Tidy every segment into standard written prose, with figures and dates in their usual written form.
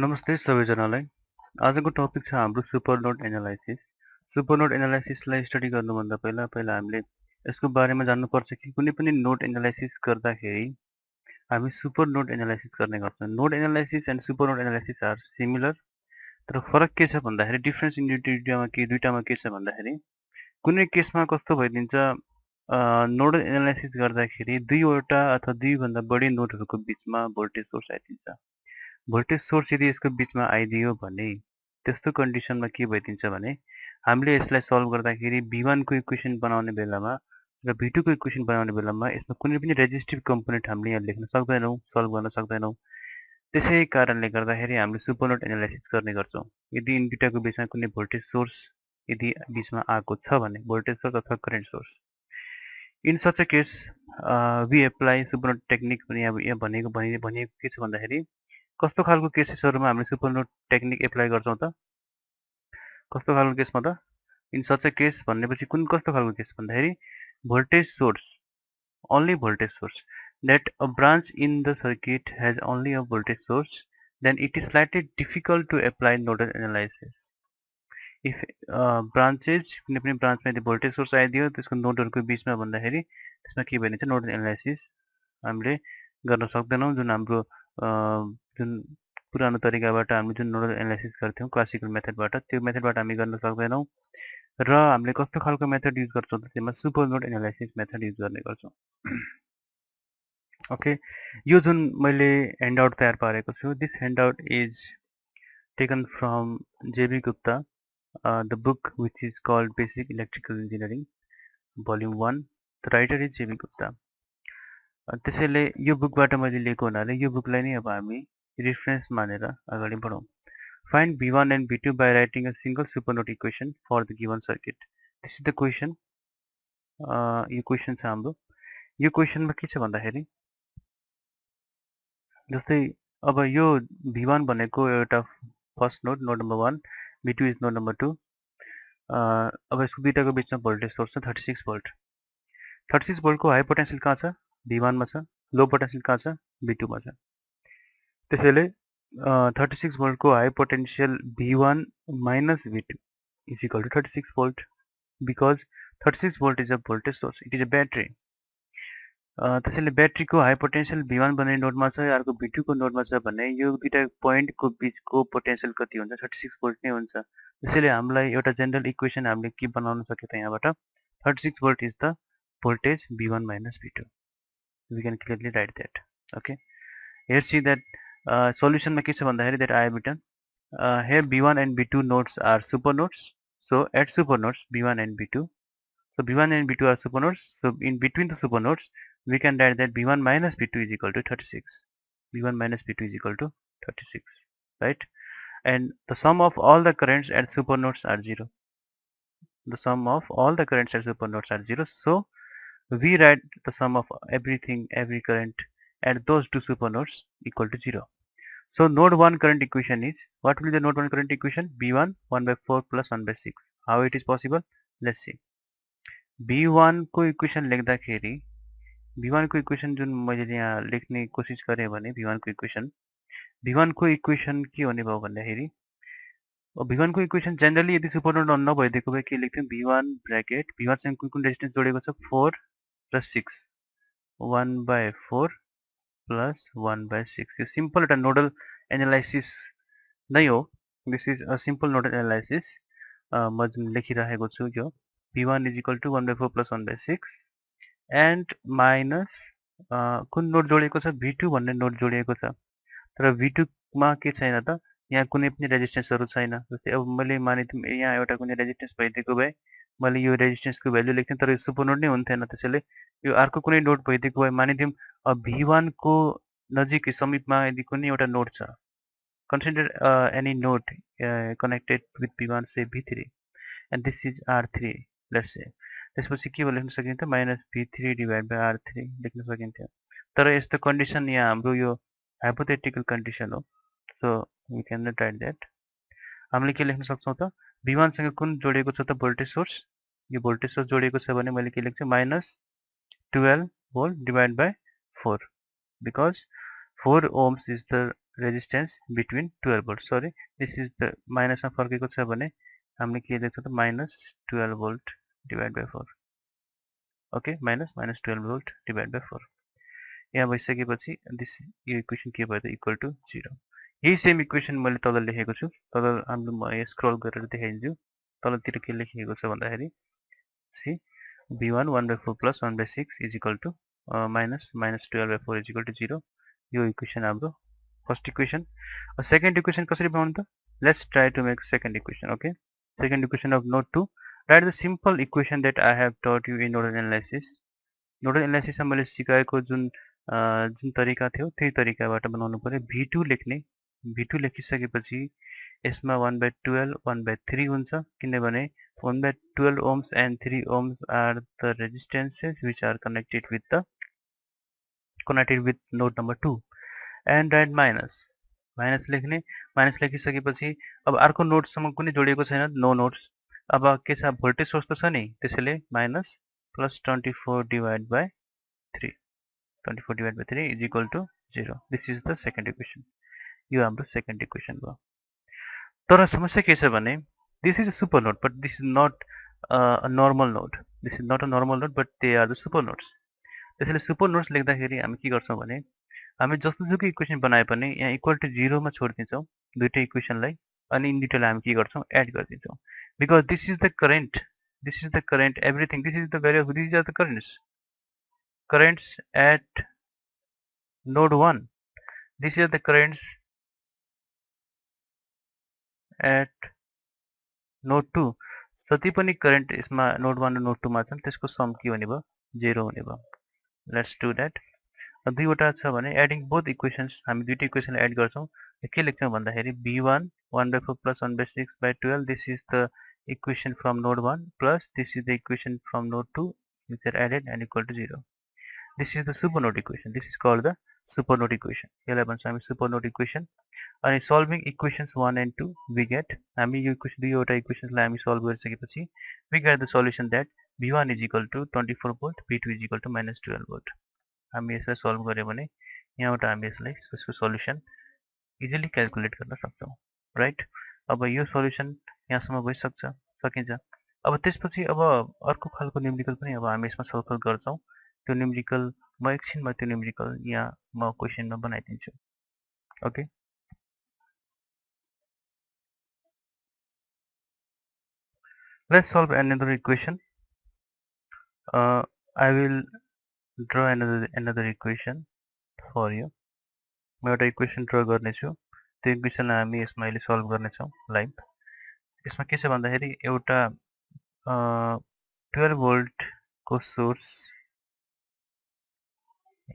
नमस्ते सबैजनालाई। आजको टपिक छ हाम्रो super node analysis. Super node एनालाइसिसलाई स्टडी गर्नुभन्दा पहिला हामीले यसको बारेमा जान्नुपर्छ कि कुनै पनि नोड एनालाइसिस गर्दाखेरि हामी सुपर नोड एनालाइसिस गर्ने गर्छौँ। Node analysis and super node analysis are similar, तर फरक के छ भन्दाखेरि डिफरेन्स इन दुईटामा के छ भन्दाखेरि कुनै केसमा कस्तो भइदिन्छ, नोडल एनालाइसिस गर्दाखेरि दुईवटा अथवा दुईभन्दा बढी नोडहरूको बिचमा भोल्टेज सोर्स आइदिन्छ। भोल्टेज सोर्स यदि यसको बिचमा आइदियो भने त्यस्तो कन्डिसनमा के भइदिन्छ भने हामीले यसलाई सल्भ गर्दाखेरि V1 को इक्वेसन बनाउने बेलामा र V2 को इक्वेसन बनाउने बेलामा यसमा कुनै पनि रेजिस्टिभ कम्पोनेन्ट हामीले यहाँ लेख्न सक्दैनौँ, सल्भ गर्न सक्दैनौँ। त्यसै कारणले गर्दाखेरि हामीले सुपरनोड एनालाइसिस गर्ने गर्छौँ। यदि यिनी दुईटाको बिचमा कुनै भोल्टेज सोर्स यदि बिचमा आएको छ भने भोल्टेज सोर्स अथवा current source, in such a case we apply supernode technique पनि अब यहाँ भनिएको के छ भन्दाखेरि कस्तो खालको केसेसहरुमा हामीले सुपरनोड टेक्निक एप्लाई गर्छौं त? कस्तो खालको केसमा त? इन सच अ केस भन्नेपछि कस्तो खालको केस भन्दाखेरि voltage source, only voltage source, that a branch in the circuit has only a voltage source, then it is slightly difficult to apply nodal analysis. If branches कुनै पनि ब्रान्चमा यदि voltage source आइदियो त्यसको नोडहरुको बीचमा भन्दाखेरि त्यसमा के भनिन्छ नोडल एनालाइसिस हामीले गर्न सक्दैनौं। जुन हाम्रो जुन पुरानो तरिकाबाट हामीले जुन नोडल एनालाइसिस गर्थ्यौं क्लासिकल मेथडबाट, त्यो मेथडबाट हामी गर्न सक्दैनौं र हामीले कस्तो खालको मेथड युज गर्छौं त त्यसमा super node analysis method use गर्ने गर्छौं। ओके, यो जुन मैले ह्यान्डआउट तयार पारेको छु, this handout is taken from J.B. Gupta, the book which is called Basic Electrical Engineering, Volume 1. The writer is J.B. Gupta. त्यसैले यो बुकबाट मैले लिएको हुनाले यो बुकलाई नै अब हामी रेफरेन्स मानेर अगाडि बढौं। Find V1 and V2 by writing a single supernode equation for the given circuit. This is the question. यो क्वेसन छ हाम्रो। यो क्वेसनमा के छ भन्दाखेरि जस्तै अब यो V1 भनेको एउटा first node, node number 1, V2 is node number 2। अब यसको दुईटाको बिचमा भोल्टेज सोर्स छ 36 भोल्ट। 36 भोल्टको हाई पोटेन्शियल कहाँ छ? V1 मा छ। लो पोटेन्शियल कहाँ छ? V2 मा छ। त्यसैले 36 भोल्टको high potential V1 minus V2 is equal to 36 volt, because 36 volt is a voltage source, it is a battery. त्यसैले ब्याट्रीको हाई पोटेन्शियल V1 भन्ने नोडमा छ, अर्को V2 को नोडमा छ भने यो दुईटा पोइन्टको बीचको पोटेन्शियल कति हुन्छ? 36 भोल्ट नै हुन्छ। त्यसैले हामीलाई एउटा जनरल इक्वेसन हामीले के बनाउन सक्यो त यहाँबाट 36 volt is the voltage V1 minus V2. We can clearly write that. Okay. Here see that solution में के छ भन्दाखेरि that I have written here V1 and V2 nodes are super nodes. So at super nodes V1 and V2. So V1 and V2 are super nodes. So in between the super nodes we can write that V1 minus V2 is equal to 36. V1 minus V2 is equal to 36, right? And the sum of all the currents at super nodes are 0. The sum of all the currents at super nodes are 0. So we write the sum of everything, every current at those two super nodes equal to 0. So node 1 current equation is, what will be the node 1 current equation? V1 1 by 4 plus 1 by 6. How it is possible? Let's see. V1 को equation लेख्दाखेरि V1 को equation जुन मैले यहाँ लेख्ने कोसिस गरेँ भने V1 को इक्वेसन के हुने भयो भन्दाखेरि V1 को इक्वेसन जनरली यदि सुपरनोड नभइदिएको भए के लेख्थ्यौं? V1 ब्र्याकेट V1 सँग कुन रेजिस्टेन्स जोडेको छ? 4 प्लस 6, 1 by 4 प्लस 1 by 6. यो सिम्पल एउटा नोडल एनालाइसिस नै हो। This is a simple nodal analysis. म जुन लेखिरहेको छु यो V1 is equal to 1 by 4 plus 1 by 6 and minus कुन नोड जोडिएको छ? V2 भन्ने नोड जोडिएको छ। तर V2 मा के छैन त? यहाँ कुनै पनि रेजिस्टेन्सहरु छैन। जस्तै अब मैले मानिदिउँ यहाँ एउटा कुनै रेजिस्टेन्स भइदिएको भए मैले यो रेजिस्टेन्सको भ्यालु लेख्थेँ, तर यो सुपरनोड नै हुन्थेन। त्यसैले यो अर्को कुनै नोड भइदिएको भए मानिदिउँ V1 को नजिक समीपमा यदि कुनै एउटा नोड छ, consider any node connected with V1, say V3, and this is R3, let's say. त्यसपछि के लेख्न सकिन्छ? Minus V3 divide by R3 लेख्न सकिन्थ्यो। तर यस्तो कन्डिसन यहाँ हाम्रो यो हाइपोथेटिकल कन्डिसन हो। So we can not write that. हामीले के लेख्न सक्छौं त? V1 सँग कुन जोडिएको छ त? Voltage source. यो भोल्टेज सोर्स जोडिएको छ भने मैले के लेख्छु? Minus 12 volt divided by 4, because 4 ohms is the resistance between 12 volt sorry this is the माइनसमा फर्केको छ भने हामीले के लेख्छौँ त -12 volt divide by 4 okay -12 volt divide by 4 यहाँ भइसकेपछि दिस यो इक्वेसन के भयो त इक्वल टु 0 यही सेम इक्वेसन मैले तल लेखेको छु तल हामीले म स्क्रल गरेर देखाइदिन्छु तलतिर के लेखिएको छ भन्दाखेरि C v1 1/4 plus 1/6 is equal to -12/4 is equal to 0 यो इक्वेसन हाम्रो फर्स्ट इक्वेसन सेकेन्ड इक्वेसन कसरी बनाउनु त let's try to make second equation okay second equation of node 2 right the simple equation that I have taught you in nodal एनालाइसिसमा मैले सिकाएको जुन जुन तरिका थियो त्यही तरिकाबाट बनाउनु पर्यो v2 लेख्ने v2 लेखिसकेपछि यसमा 1/12 1/3 हुन्छ किनभने 1/12 ohms and 3 ohms are the resistances which are connected with node number 2 and write minus लेख्ने माइनस लेखिसकेपछि अब अर्को नोडसँग कुनै जोडिएको छैन नो नोड्स अब के छ भोल्टेज सोर्स त छ नि त्यसैले minus plus 24 divide by 3 24 divided by 3 is equal to 0 this is the second equation यो हाम्रो second equation भयो तर समस्या के छ भने this is a super node but this is not a normal node this is not a normal node but they are the super nodes त्यसैले super nodes लेख्दाखेरि हामी के गर्छौं भने हामी जस्तोसुकै इक्वेसन बनाए पनि यहाँ इक्वल टु 0 मा छोड्दिन्छौं दुईटै इक्वेसनलाई अनि इन डिटेल हामी के गर्छौं add गर्दिन्छौं because this is the current everything this is the value of these are the currents at node 1 this is the currents at node 2 जति पनि करेन्ट यसमा नोड 1 र नोड 2 मा छन् त्यसको सम के हुने भयो 0 हुने भयो लेट्स डु दैट दुईवटा छ भने एडिङ बोथ इक्वेसन्स हामी दुईटै इक्वेसनलाई एड गर्छौं के लेख्छौं भन्दाखेरि b1 1/4 plus 1/6 by 12 this is the equation from node 1 plus this is the equation from node 2 which are added and equal to 0 this is the supernode equation this is called the supernode equation यसलाई भन्छ हामी supernode equation अनि solving equations 1 and 2 we get हामी यो equation दुईवटा इक्वेसनलाई हामी solve गरिसकेपछि we get the solution that v1 is equal to 24 volt v2 is equal to -12 volt हामी यसलाई सल्भ गर्यो भने यहाँबाट हामी यसलाई यसको सल्युसन इजिली क्याल्कुलेट गर्न सक्छौं राइट अब यो सल्युसन यहाँसम्म भइसक्छ सकिन्छ अब त्यसपछि अब अर्को खालको न्यूमेरिकल पनि अब हामी यसमा छलफल गर्छौं त्यो न्यूमेरिकल म एकछिनमा त्यो न्यूमेरिकल यहाँ म क्वेशनमा बनाइदिन्छु okay let's solve another equation I will draw another equation for you म एउटा इक्वेसन ड्रा गर्नेछु त्यो इक्वेसनलाई हामी यसमा अहिले सल्भ गर्नेछौं लाइभ यसमा के छ भन्दाखेरि एउटा 12 भोल्ट को सोर्स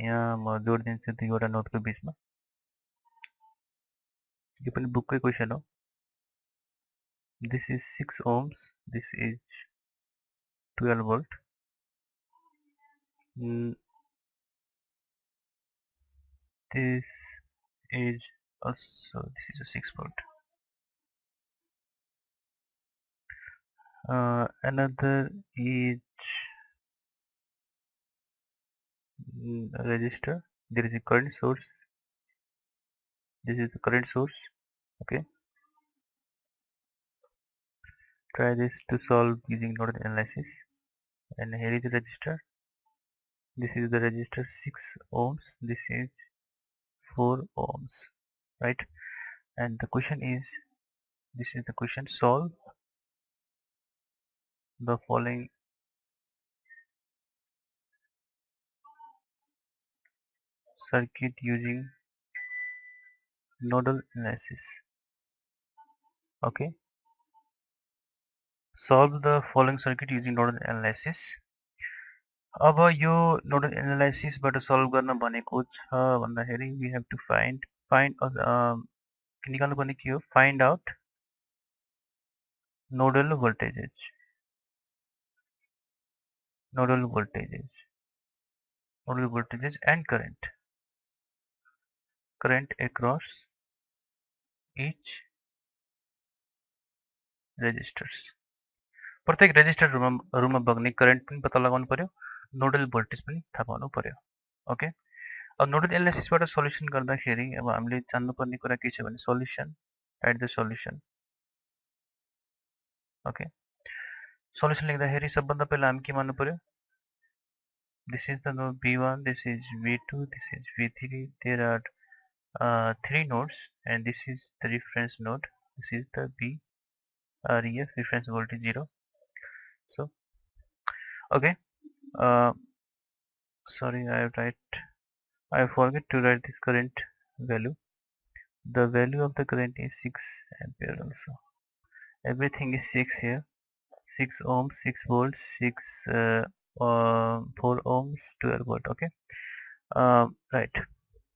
यहाँ म जोड्दिन्छु दुईवटा नोडको बीचमा यो पनि बुककै क्वेशन हो this is 6 ohms this is 12 volt this is also this is a 6 volt another is resistor there is a current source this is the current source okay try this to solve using nodal analysis and here is the resistor this is the resistor 6 ohms this is 4 ohms right and the question is this is the question solve the following circuit using nodal analysis okay solve the following circuit using nodal analysis अब यो nodal एनालाइसिसबाट solve गर्न भनेको छ भन्दाखेरि we have to find निकाल्नु पर्ने के हो find out nodal voltages and current across each resistors प्रत्येक रेजिस्टरहरुमा बग्ने करेन्ट पनि पत्ता लगाउनु पर्यो नोडल भोल्टेज पनि थाहा पाउनु पर्यो ओके अब नोडल एनालाइसिसबाट सल्युसन गर्दाखेरि अब हामीले जान्नुपर्ने कुरा के छ भने solution, right the solution. Okay, solution लेख्दाखेरि सबभन्दा पहिला हामी के मान्नु पर्यो? This is the node V1, this is V2, this is V3. There are 3 nodes and this is the reference node. This is the B ref reference voltage 0. So okay, uh, sorry, I forget to write this current value. The value of the current is 6 ampere also. Everything is 6 here. 6 ohms, 6 volts, 4 ohms, 12 volt. Okay, right.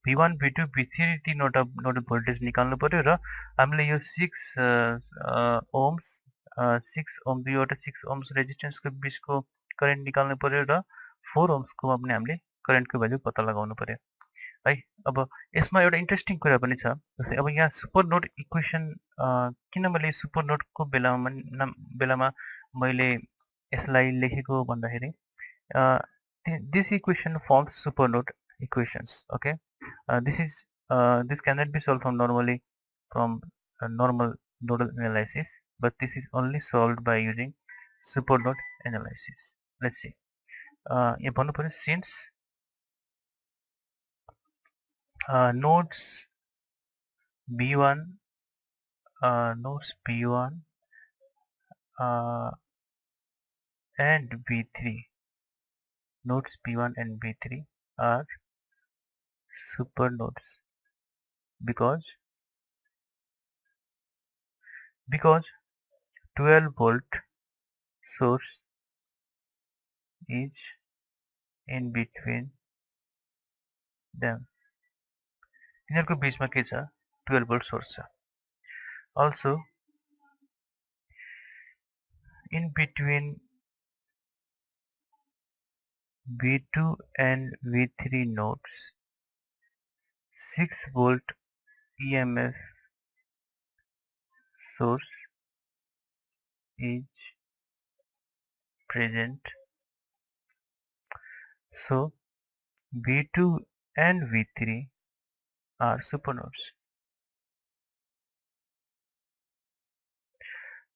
V1, V2, V3 ती node voltage निकाल्नु पर्यो र हामीले यो 6 ohms 6 ohm दुईवटा 6 ohms रेजिस्टेन्सको बीचको current निकाल्नु पर्यो र 4 ohms को पनि हामीले करेन्टको भ्यालु पत्ता लगाउनु पर्यो है। अब यसमा एउटा इन्ट्रेस्टिङ कुरा पनि छ, जस्तै अब यहाँ सुपर नोड इक्वेसन किन मैले सुपर नोडको बेलामा मैले यसलाई लेखेको भन्दाखेरि this equation forms super node equations. Okay, this cannot be solved from normal nodal analysis, but this is only solved by using super node analysis. Let's see. यहाँ भन्नु पर्यो since nodes B1 and B3 nodes B1 and B3 are super nodes because 12 volt source is in between them. यिनीहरूको बीचमा के छ? 12 volt source छ. Also in between V2 and V3 nodes 6 volt EMF source is present. So V2 and V3 are supernodes.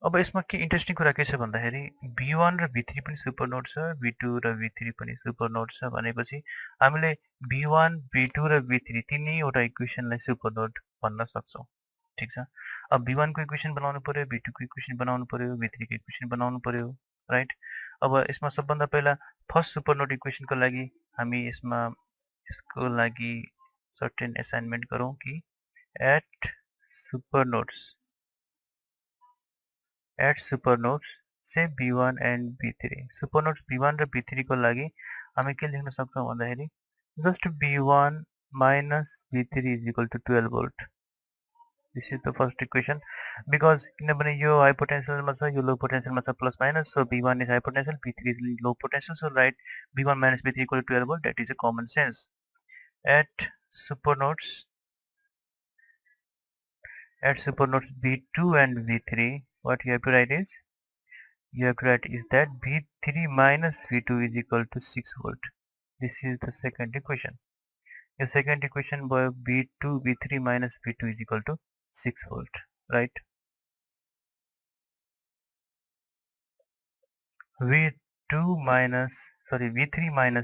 अब यसमा के interesting कुरा के छ भन्दाखेरि V1 र V3 पनि सुपर नोड छ, V2 र V3 पनि सुपर नोड छ भनेपछि हामीले V1, V2 र V3 तीनैवटा इक्वेसनलाई सुपर नोड भन्न सक्छौं। ठीक छ, अब V1 को इक्वेसन बनाउनु पर्यो, V2 को इक्वेसन बनाउनु पर्यो, V3 को इक्वेसन बनाउनु पर्यो, राइट। अब यसमा सबभन्दा पहिला फर्स्ट सुपर नोड इक्वेसनको लागि हामी यसको लागि सर्टेन असाइनमेन्ट गरौँ कि at supernodes say B1 and B3. Supernodes B1 र B3 को लागि हामी के लेख्न सक्छौं भन्दाखेरि just B1 minus B3 is equal to 12 volt. This is the first equation because किनभने यो हाई पोटेन्शियलमा छ, यो लो पोटेन्शियलमा छ, plus minus, so B1 is high potential, B3 is low potential, so write B1 minus B3 equal to 12 volt. That is a common sense. At supernodes B2 and V3, what you have to write is that V3 minus V2 is equal to 6 volt. This is the second equation. The second equation by V3 minus V2 is equal to 6 volt, right? V3 minus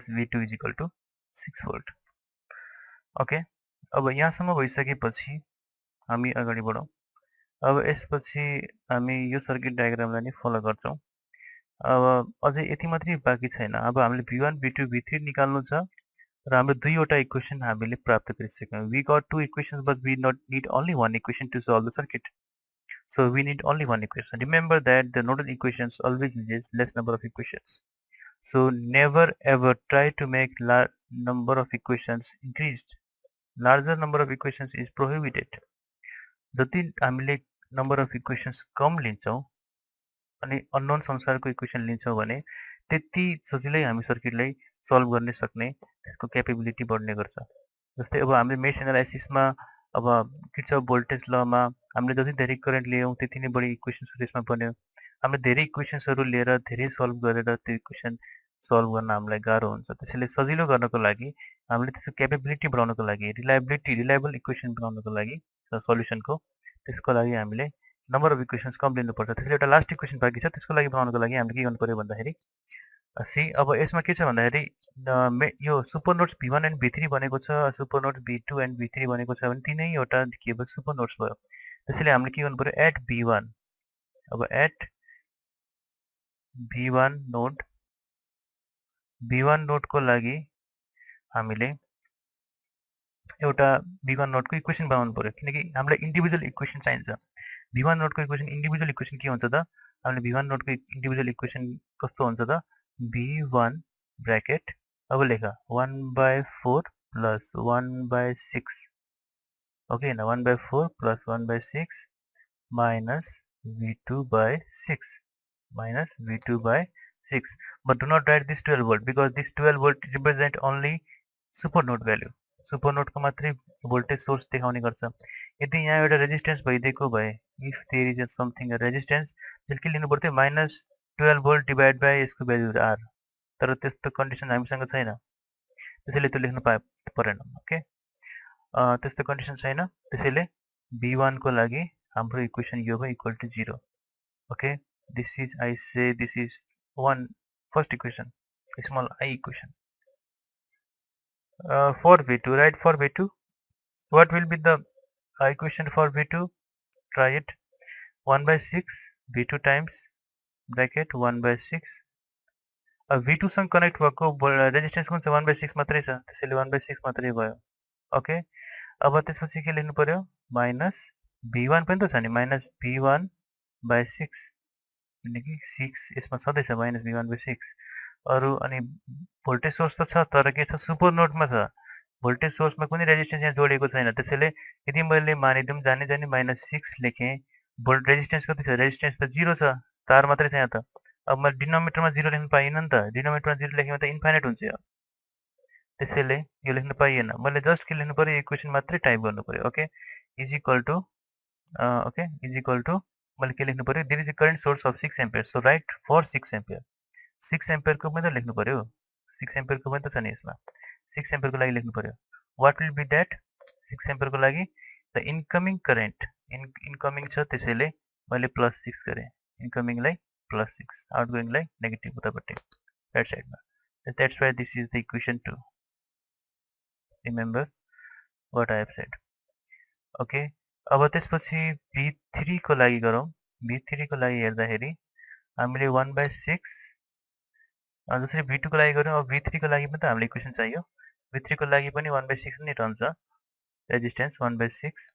V2 is equal to 6 volt. Okay. अब यहाँसम्म भइसकेपछि हामी अगाडि बढौं। अब यसपछि हामी यो circuit डायग्रामलाई नै फलो गर्छौं। अब अझै यति मात्रै बाँकी छैन। अब हामीले V1, V2, V3 निकाल्नु छ र हाम्रो दुईवटा इक्वेसन हामीले प्राप्त गरिसक्यौं। We got two equations but we need only one equation to solve the circuit. So we need only one equation. Remember that the nodal equations always uses less number of equations. So never ever try to make large number of equations increased. Larger number of equations is prohibited. जति हामीले number of equations कम लिन्छौं अनि unknown संसारको equation लिन्छौं भने त्यति सजिलै हामी सर्किटलाई solve गर्न सक्ने त्यसको क्यापेबिलिटी बढ्ने गर्छ। जस्तै अब हामीले मेश एनालाइसिसमा अब किर्चफ भोल्टेज लमा हामीले जति धेरै करेन्ट ल्यायौं त्यति नै बढी इक्वेसन्सहरु यसमा बन्यो। हामीले धेरै इक्वेसन्सहरु लिएर धेरै सल्भ गरेर त्यो इक्वेसन सल्भ गर्न हामीलाई गाह्रो हुन्छ। त्यसैले सजिलो गर्नको लागि हामीले त्यसको क्यापेबिलिटी बढाउनको लागि रिलायबल इक्वेसन बनाउनको लागि सल्युसनको त्यसको लागि हामीले नम्बर अफ इक्वेसन्स कम लिनुपर्छ। त्यसैले एउटा लास्ट इक्वेसन बाँकी छ, त्यसको लागि बनाउनको लागि हामीले के गर्नु पर्यो भन्दाखेरि सी अब यसमा के छ भन्दाखेरि यो super notes V1 and V3 भनेको छ, super notes V2 and V3 भनेको छ भने तिनैवटा के भयो सुपर नोट्स भयो। त्यसैले हामीले के गर्नु पर्यो एट V1 अब एट V1 नोडको लागि हामीले एउटा V1 नोडको इक्वेसन बनाउनु पर्यो किनकि हामीलाई इन्डिभिजुअल इक्वेसन चाहिन्छ। V1 नोडको इक्वेसन इन्डिभिजुअल इक्वेसन के हुन्छ त हामीले V1 नोडको इन्डिभिजुअल इक्वेसन कस्तो हुन्छ त V1 ब्रैकेट अब लेखा 1/4 प्लस 1/6 ओके हैन 1/4 plus 1/6 minus V2/6 minus V2/6 but do not write this 12 volt because this 12 volt represent only super node value super node को मात्रै voltage source देखाउने गर्छ। यदि यहाँ एउटा रेजिस्टेन्स भइदिएको भए if there is a something a resistance त्यसले के लिनु पर्थ्यो minus 12 volt divided by यसको भ्यालु R तर त्यस्तो कन्डिसन हामीसँग छैन त्यसैले त्यो लेख्न परेन। ओके त्यस्तो कन्डिसन छैन त्यसैले V1 को लागि हाम्रो इक्वेसन यो भयो equal to 0 okay this is I say this is one first equation small I equation for V2 right for V2 what will be the equation for V2 try it 1/6 V2 times bracket 1/6 V2 सँग connect भएको resistance कुन छ 1/6 मात्रै छ त्यसैले 1/6 मात्रै भयो okay अब त्यसपछि के लेख्नु पर्यो माइनस V1 पनि त छ नि माइनस V1/6 किनकि 6 यसमा छँदैछ माइनस V1/6 अरू अनि भोल्टेज सोर्स त छ तर के छ सुपर नोडमा छ भोल्टेज सोर्समा कुनै रेजिस्टेन्स यहाँ जोडिएको छैन त्यसैले यदि मैले मानिदिउँ जानी जानी -6 लेखेँ रेजिस्टेन्स कति छ रेजिस्टेन्स त 0 छ तार मात्रै छ यहाँ त अब मैले डिनोमिनेटरमा 0 लेख्न पाइनँ नि त डिनोमिनेटरमा 0 लेखेँ भने त इन्फाइनाइट हुन्छ यो त्यसैले यो लेख्न पाइएन मैले जस्ट के लेख्नु पर्यो इक्वेसन मात्रै टाइप गर्नु पर्यो okay is equal to okay is equal to मैले के लेख्नु पर्यो there is a current source of 6 ampere so write for 6 ampere 6 एम्पियरको पनि त लेख्नु पर्यो 6 एम्पियरको पनि त छ नि यसमा 6 एम्पियरको लागि लेख्नु पर्यो वाट विल बी द्याट 6 एम्पियरको लागि द इन्कमिङ करेन्ट इन्कमिङ छ त्यसैले मैले +6 गरेँ इन्कमिङलाई +6 आउटगोइङलाई नेगेटिभ उतापट्टि राइट साइडमा that's why this is the equation 2 remember what I have said okay अब त्यसपछि V3 को लागि गरौँ V3 को लागि हेर्दाखेरि हामीले 1/6 जसरी V2 को लागि गऱ्यौँ अब V3 को लागि पनि त हामीलाई इक्वेसन चाहियो V3 को लागि पनि 1/6 नै रहन्छ resistance 1/6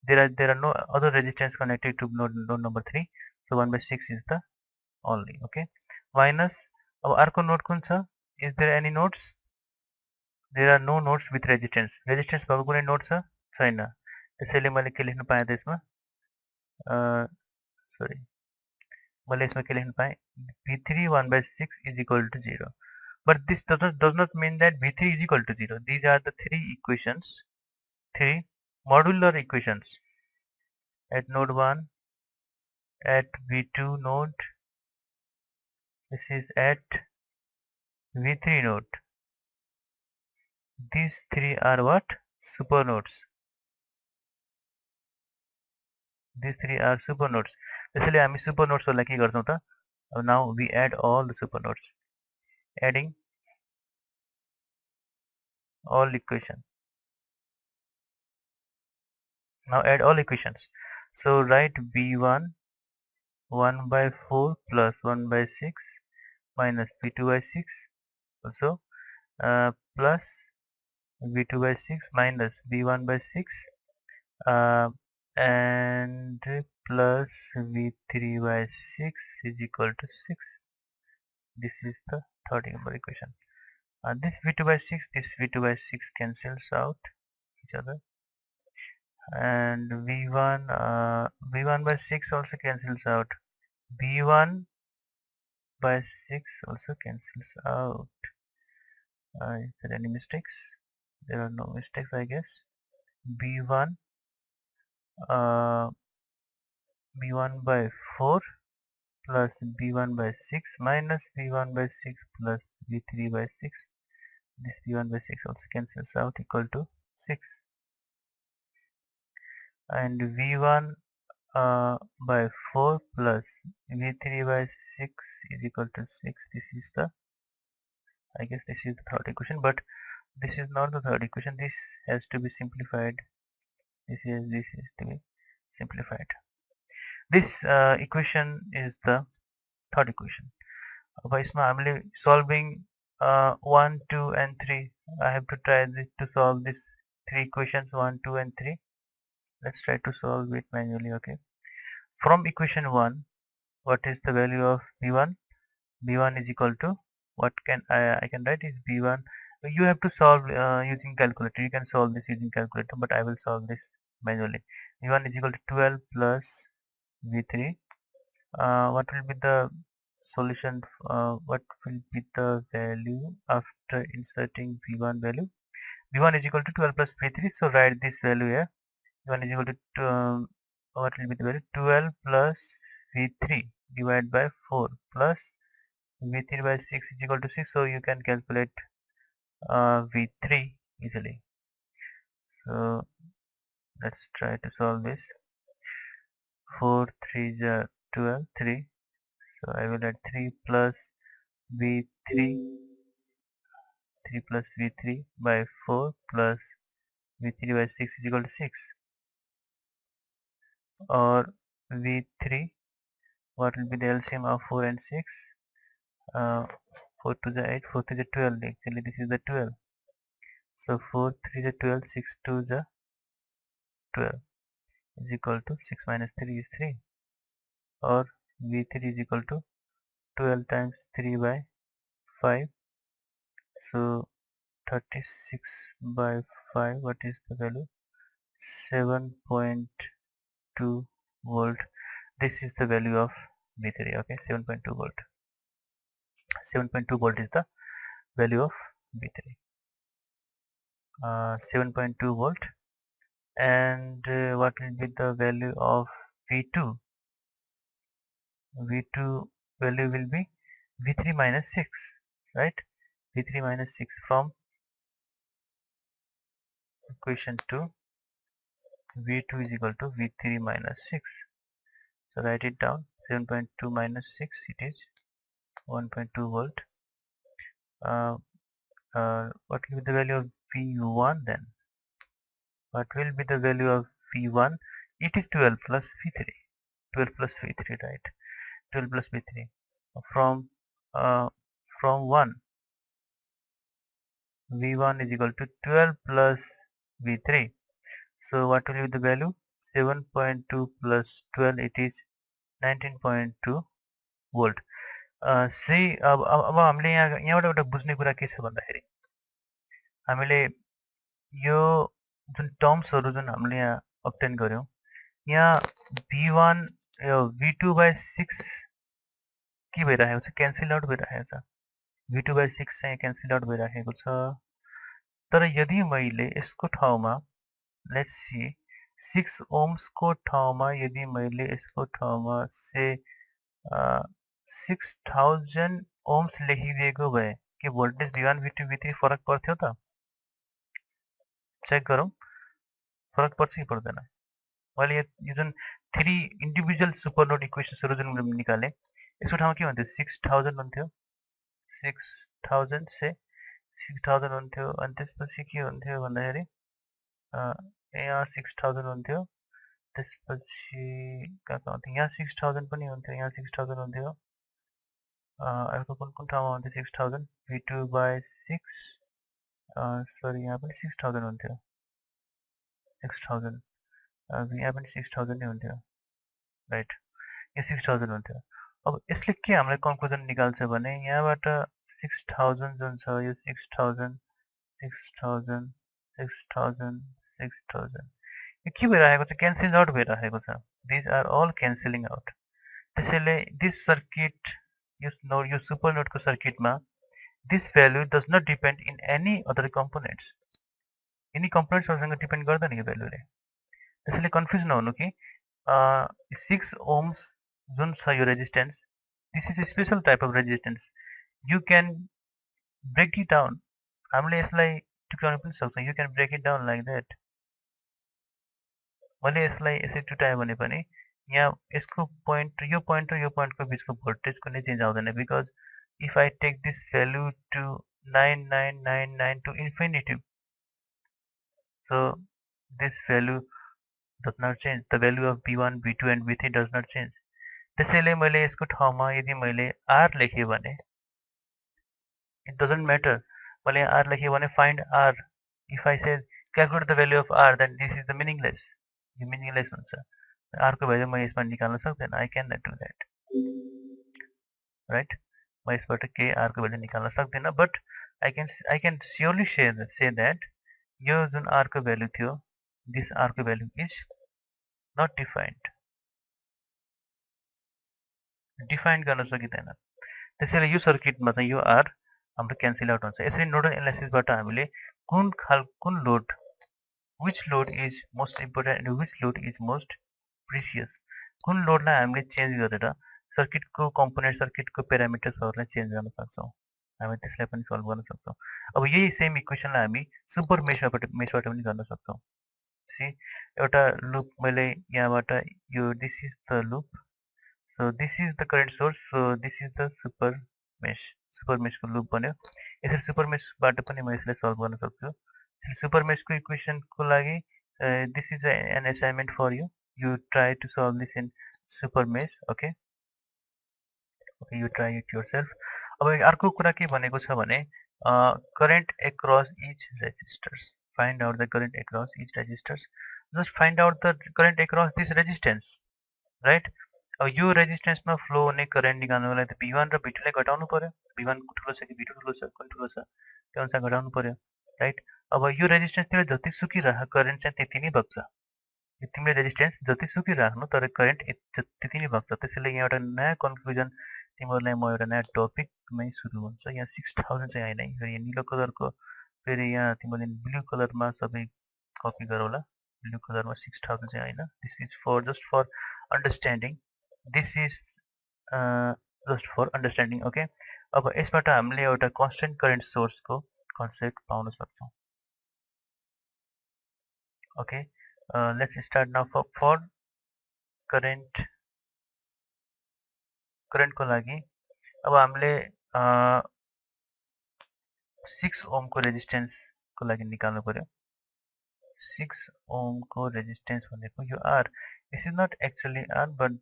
there are no other resistance connected to node number 3 so 1/6 is the only okay minus अब अर्को नोड कुन छ is there any nodes there are no nodes with resistance भएको कुनै नोड छ छैन त्यसैले मैले के लेख्न पाएँ त्यसमा सरी मैले यसमा के लेख्न पाएँ V3 1/6 is equal to 0 but this does not mean that V3 is equal to 0 these are the three modular equations at node 1 at V2 node this is at V3 node these three are what super nodes these three are super nodes त्यसैले हामी super nodes हरूलाई के गर्छौं त now we add all the super nodes adding all equations now add all equations so write V1 1/4 plus 1/6 minus V2/6 also plus V2/6 minus V1/6 and plus V3/6 is equal to 6 this is the third number equation this V2/6 cancels out each other and V1/6 also cancels out V1/6 also cancels out is there any mistakes there are no mistakes I guess V1 V1/4 plus V1 by 6 minus V1 by 6 plus V3 by 6. This V1 by 6 also cancels out, equal to 6. And V1 by 4 plus V3 by 6 is equal to 6. This is the, I guess this is the third equation, but this is not the third equation. This has to be simplified. This has to be simplified. This equation is the third equation. अब इसमें हामीले solving 1, 2 and 3. I have to try to solve this 3 equations 1, 2 and 3. Let's try to solve it manually. Okay. From equation 1, what is the value of V1? V1 is equal to, what can I can write is V1. You have to solve using calculator. You can solve this using calculator, but I will solve this manually. V1 is equal to 12 plus V3. What will be the solution? What will be the value after inserting V1 value? V1 is equal to 12 plus V3. So write this value here. V1 is equal to what will be the value? 12 plus V3 divided by 4 plus V3 by 6 is equal to 6. So you can calculate V3 easily. So let's try to solve this. 4 3 is 12, 3. So I will add 3 plus V3, 3 plus V3 by 4 plus V3 by 6 is equal to 6. Or V3, what will be the LCM of 4 and 6? 4 to the 8, 4 to the 12. Actually, this is the 12. So 4 3 is 12, 6 2 is 12 is equal to 6 minus 3 is 3. Or V3 is equal to 12 times 3 by 5. So 36 by 5, what is the value? 7.2 volt. This is the value of V3. Okay, 7.2 volt. 7.2 volt is the value of V3. 7.2 volt. And what will be the value of V2? V2 value will be V3 minus 6, right? V3 minus 6 from equation 2. V2 is equal to V3 minus 6. So write it down. 7.2 minus 6, it is 1.2 volt. What will be the value of V1 then? What will be the value of V1? It is 12 plus V3. 12 plus V3, right? 12 plus V3. From 1, V1 is equal to 12 plus V3. So what will be the value? 7.2 plus 12, it is 19.2 volt. See, अब हामीले यहाँबाट एउटा बुझ्ने कुरा के छ भन्दाखेरि हामीले यो जुन टर्म्सहरू जुन हामीले यहाँ अब्टेन गर्यौं, यहाँ V1 V2 by 6 के भइरहेको छ? क्यान्सल आउट भइरहेको छ. V2 by 6 चाहिँ क्यान्सल आउट भइरहेको छ. तर यदि मैले यसको ठाउँमा लेट्स सी 6 ohms को ठाउँमा यदि मैले यसको ठाउँमा से 6000 ohms लेखिदिएको भए के भोल्टेज V1 V2 V3 फरक पर्थ्यो त? चेक गरौँ. फरक पर्छ कि पर्दैन? मैले यो जुन 3 इन्डिभिजुअल सुपरनोड इक्वेशन्सहरु जुन मैले निकाले, यसको ठाउँमा के हुन्थ्यो? 6000 हुन्थ्यो. 6000 से 6000 हुन्थ्यो. अनि त्यसपछि के हुन्थ्यो भन्दाखेरि यहाँ 6000 हुन्थ्यो. त्यसपछि कहाँ हुन्थ्यो? यहाँ 6000 पनि हुन्थ्यो. यहाँ 6000 हुन्थ्यो. अर्को कुन ठाउँमा हुन्थ्यो 6000? V2 by 6 सरी यहाँ पनि 6000 हुन्थ्यो. 6000 यहाँ पनि 6000 नै हुन्थ्यो. राइट. यहाँ 6000 हुन्थ्यो. अब यसले के हामीलाई कन्क्लुजन निकाल्छ भने यहाँबाट 6000 जुन छ यो 6000 6000 6000 6000 यो के भइरहेको छ? क्यान्सल आउट भइरहेको छ. This are all cancelling out. त्यसैले दिस सर्किट यो सुपर नोड को सर्किटमा this value does not depend in any other components. Any components सँग डिपेन्ड गर्दैन यो भ्यालुले. त्यसैले कन्फ्युज नहुनु कि 6 ohms जुन छ यो resistance This is a special type of resistance. You can break it down. हामीले यसलाई टुक्राउन पनि सक्छौँ. You can break it down like that. मैले यसलाई यसरी टुटाएँ भने पनि यहाँ यसको point यो point र यो point को बिचको voltage कुनै चेन्ज आउँदैन, because if I take this value to 9999 to infinity, so this value does not change. The value of V1, V2 and V3 does not change. त्यसैले मैले यसको ठाउँमा यदि मैले R लेखेँ भने it doesn't matter. मैले R लेखेँ भने find R. If I say calculate the value of R, then this is the meaningless. यो meaningless हुन्छ. R को value म यसमा निकाल्न सक्दैन. I cannot do that. Right? म यसबाट केही R को value निकाल्न सक्दिनँ, but I can surely say that यो जुन R को value थियो, this R को value is not defined. Defined गर्न सकिँदैन. त्यसैले यो सर्किटमा चाहिँ यो R हाम्रो क्यान्सल आउट हुन्छ. यसरी नोडल एनालाइसिसबाट हामीले कुन load, which load is most important and which load is most precious, कुन लोडलाई हामीले चेन्ज गरेर सर्किटको कम्पोनेन्ट, सर्किटको प्यारामिटर्सहरूलाई चेन्ज गर्न सक्छौँ. हामी त्यसलाई पनि सल्भ गर्न सक्छौँ. अब यही सेम इक्वेसनलाई हामी सुपर मेसबाट पनि गर्न सक्छौँ. सी एउटा लुप मैले यहाँबाट यो this is the loop, so this is the current source, so this is the super मेसको लुप बन्यो. यसरी सुपर मेसबाट पनि म यसलाई सल्भ गर्न सक्छु. सुपर मेसको इक्वेसनको लागि this is an assignment for you. You try to solve this in super mesh. Okay, you try it yourself. अब अर्को कुरा के भनेको छ भने current across each resistors. Find out the current across each resistors. Just find out the current across this resistance, right? अब यो रेजिस्टेन्समा flow हुने करेन्ट निकाल्नुको लागि त V1 र V2 लाई घटाउनु पर्यो. V1 ठुलो छ कि V2 ठुलो छ, कुन ठुलो छ त्यो अनुसार घटाउनु पर्यो, राइट? अब यो रेजिस्टेन्सतिर जति सुकिरहेको करेन्ट चाहिँ त्यति नै बग्छ. तिमीले रेजिस्टेन्स जति सुकी राख्नु तर करेन्ट त्यति नै बग्छ. त्यसैले यहाँ एउटा नयाँ कन्क्लुजन तिमीहरूलाई म एउटा नयाँ टपिकमै सुरु हुन्छ. यहाँ 6000 चाहिँ आएन, फेरि यहाँ निलो कलरको, फेरि यहाँ तिमीले ब्लू कलरमा सबै कपी गरौँला. ब्लू कलरमा 6000 चाहिँ आएन. This is for just for understanding. This is just for understanding. Okay, अब यसबाट हामीले एउटा कन्स्टेन्ट करेन्ट सोर्सको कन्सेप्ट पाउन सक्छौँ. Okay, let's start now for current को लागि अब हामीले 6 ओम को रेजिस्टेन्स को लागि निकाल्नु पर्यो. 6 ओम को रेजिस्टेन्स भनेको यो R. This is not actually R, but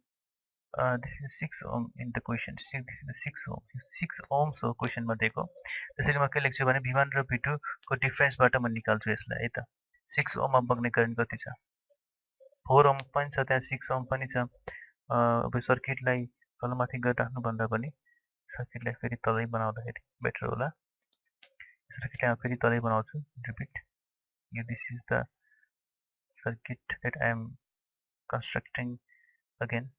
this is 6 ohm in the question. This is 6 ohm. 6 ohms हो क्वेशनमा दिएको. त्यसैले म के लेख्छु भने V1 र V2 को डिफरेन्सबाट म निकाल्छु यसलाई है त. 6 ओम मा बग्ने करेन्ट कति छ? 4 ओम पनि छ, त्यहाँ 6 ओम पनि छ. अब सर्किटलाई तलमाथि गरिराख्नु भन्दा पनि सर्किटलाई फेरि तलै बनाउँदाखेरि बेटर होला. सर्किटलाई फेरि तलै बनाउँछु. Repeat. This is the circuit that I am constructing again.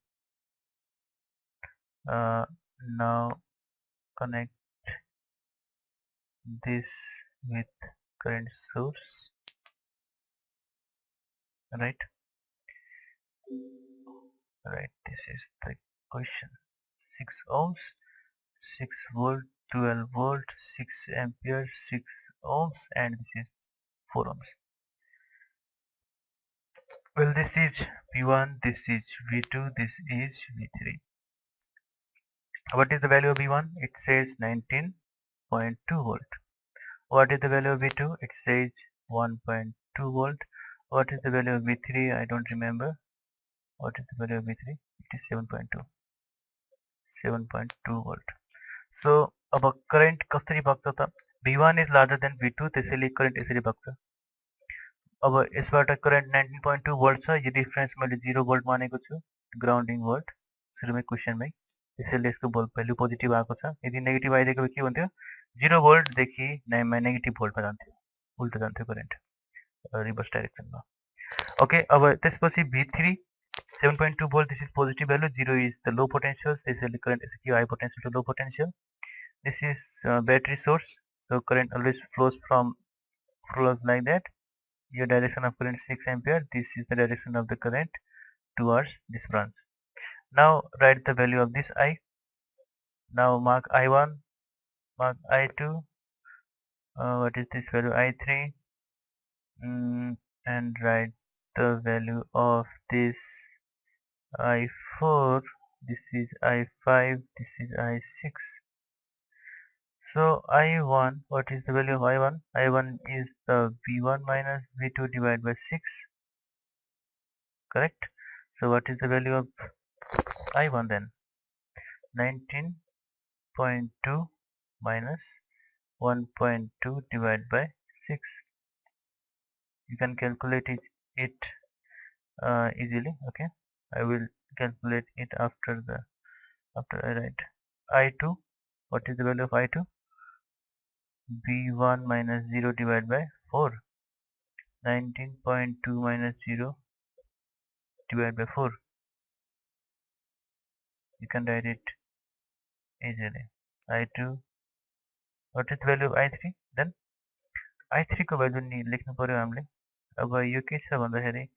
Now connect this with current source, right? This is the question. 6 ohms, 6 volt, 12 volt, 6 ampere, 6 ohms, and this is 4 ohms. Well, this is V1, this is V2, this is V3. What is the value of V1? It says 19.2 volt. What is the value of V2? It says 1.2 volt. What is the value of V3? I don't remember. What is the value of V3? It is 7.2. 7.2 volt. So, अब current कसरी बग्छ त? V1 is larger than V2, त्यसैले current यसरी बग्छ. अब यसबाट current 19.2 volt छ. यो डिफरेन्स मैले 0 volt मानेको छु, ग्राउन्डिङ volt सुरुमै क्वेशनमै. त्यसैले यसको भ्यालु पोजिटिभ आएको छ. यदि नेगेटिभ आइदिएको भए के हुन्थ्यो? 0 volt देखि नेगेटिभ भोल्टमा जान्थ्यो, उल्टा जान्थ्यो करेन्ट रिभर्स डाइरेक्सनमा. ओके, अब त्यसपछि V3 7.2 volt. This is positive value. 0 is the low potential. Essentially, current is high potential to low potential. This is battery source. So current always flows like that. Your direction of current 6 ampere. This is the direction of the current towards this branch. Now write the value of this I. Now mark I1, mark I2, what is this value, I3, and write the value of this I4, this is I5, this is I6. So I1, what is the value of I1? I1 is the V1 minus V2 divided by 6, correct? So what is the value of I1 then? 19.2 minus 1.2 divided by 6. You can calculate it easily. Okay, I will calculate it after I write I2. What is the value of I2? V1 minus 0 divided by 4. 19.2 minus 0 divided by 4. You can write it easily. I2. What is the value of I3? Then I3 को value नहीं लेख्नु पर्यो हामीले. अब यो के छ भन्दाखेरि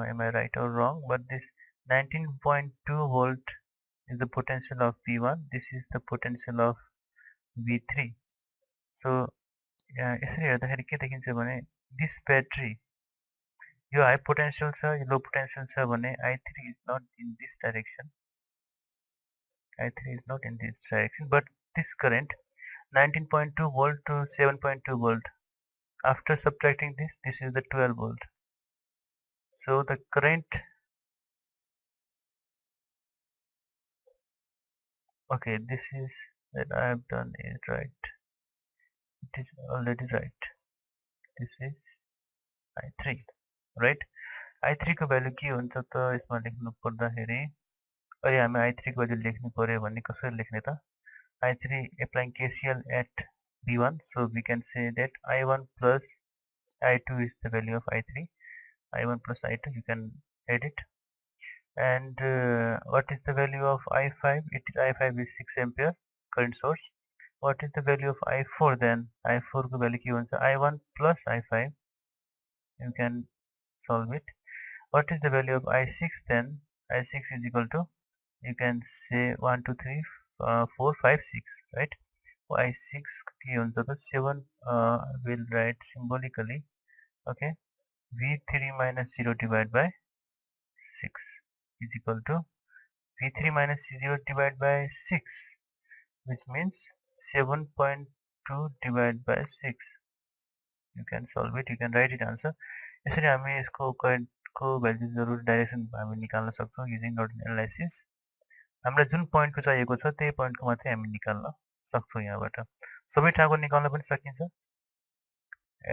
am I right or wrong? But this 19.2 volt is the potential of V1. This is the potential of V3. So यसरी हेर्दाखेरि के देखिन्छ भने this battery यो high potential छ, यो low potential छ भने I3 is not in this direction. I3 is not in this direction, but this current 19.2 volt to 7.2 volt. After subtracting this, this is the 12 volt. So the current, okay, this is that I have done is right. It is already right. This is I3, right? I3 को value के हुन्छ त यसमा लेख्नु पर्दाखेरि अहिले हामी I3 को भ्यालु लेख्नु पर्यो भने कसरी लेख्ने त I3 applying KCL at V1, so we can say that I1 plus I2 is the value of I3. I1 plus I2, you can add it. And what is the value of I5? I5 is 6 ampere current source. What is the value of I4 then? I4 को value के हुन्छ I1 plus I5. You can solve it. What is the value of I6 then? I6 is equal to, you can say 1, 2, 3, 4, 5, 6, right? I6 के हुन्छ त 7 will write symbolically, okay? V3 minus 0 divided by 6 is equal to V3 minus 0 divided by 6, which means 7.2 divided by 6. You can solve it, you can write it answer. यसरी हामी यसको करेन्टको भ्याल्युजहरु direction हामी निकाल्न सक्छौं युजिङ नोड एनालाइसिस. हामीलाई जुन पोइन्टको चाहिएको छ त्यही पोइन्टको मात्रै हामी निकाल्न सक्छौं यहाँबाट. सबै ठाउँको निकाल्न पनि सकिन्छ.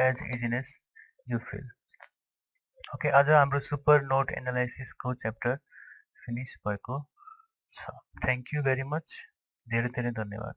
As easiness you feel. Okay, आज हाम्रो सुपर नोड एनालाइसिसको च्याप्टर फिनिश भएको छ. Thank you very much. धेरै धेरै धन्यवाद.